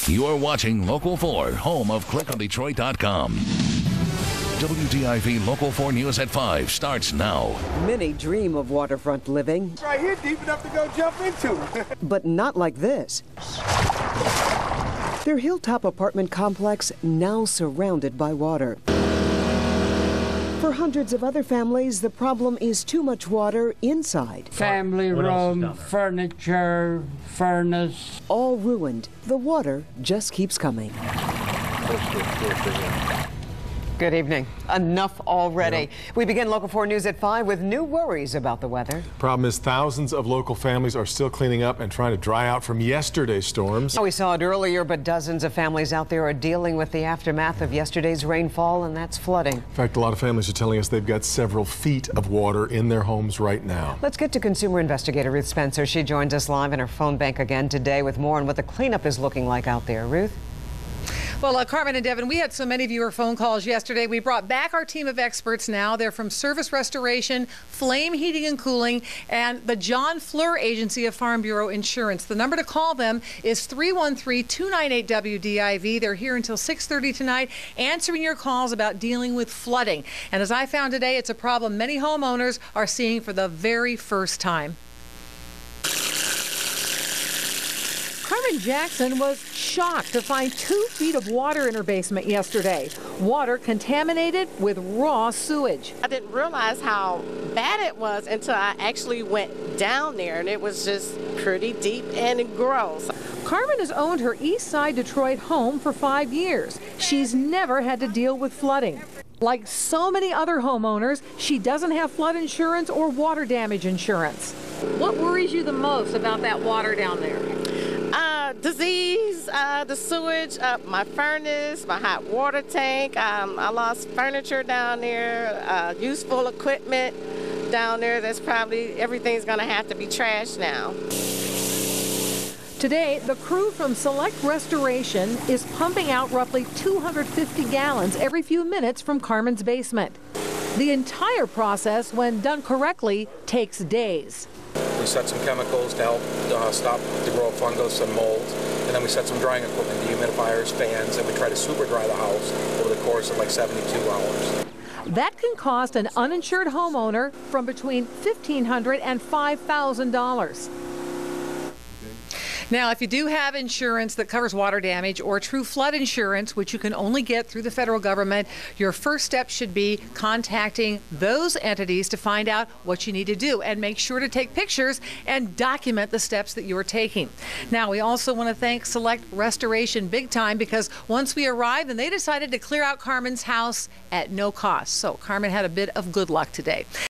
You're watching Local 4, home of ClickOnDetroit.com. WDIV Local 4 News at 5 starts now. Many dream of waterfront living. It's right here, deep enough to go jump into. But not like this. Their hilltop apartment complex now surrounded by water. For hundreds of other families, the problem is too much water inside. Family room, furniture, furnace. All ruined. The water just keeps coming. Good evening. Enough already. We begin Local 4 News at 5 with new worries about the weather. Problem is thousands of local families are still cleaning up and trying to dry out from yesterday's storms. We saw it earlier, but dozens of families out there are dealing with the aftermath of yesterday's rainfall, and that's flooding. In fact, a lot of families are telling us they've got several feet of water in their homes right now. Let's get to consumer investigator Ruth Spencer. She joins us live in her phone bank again today with more on what the cleanup is looking like out there. Ruth? Well, Carmen and Devin, we had so many viewer phone calls yesterday. We brought back our team of experts now. They're from Service Restoration, Flame Heating and Cooling, and the John Fleur Agency of Farm Bureau Insurance. The number to call them is 313-298-WDIV. They're here until 6:30 tonight, answering your calls about dealing with flooding. And as I found today, it's a problem many homeowners are seeing for the very first time. Carmen Jackson was shocked to find 2 feet of water in her basement yesterday. Water contaminated with raw sewage. I didn't realize how bad it was until I actually went down there, and it was just pretty deep and gross. Carmen has owned her East Side Detroit home for 5 years. She's never had to deal with flooding. Like so many other homeowners, she doesn't have flood insurance or water damage insurance. What worries you the most about that water down there? Disease, the sewage, my furnace, my hot water tank. I lost furniture down there, useful equipment down there. That's probably, everything's going to have to be trashed now. Today, the crew from Select Restoration is pumping out roughly 250 gallons every few minutes from Carmen's basement. The entire process, when done correctly, takes days. We set some chemicals to help stop the growth of fungus and mold, and then we set some drying equipment, dehumidifiers, fans, and we try to super dry the house over the course of like 72 hours. That can cost an uninsured homeowner from between $1,500 and $5,000. Now, if you do have insurance that covers water damage or true flood insurance, which you can only get through the federal government, your first step should be contacting those entities to find out what you need to do, and make sure to take pictures and document the steps that you're taking. Now, we also want to thank Select Restoration big time, because once we arrived, and they decided to clear out Carmen's house at no cost. So Carmen had a bit of good luck today.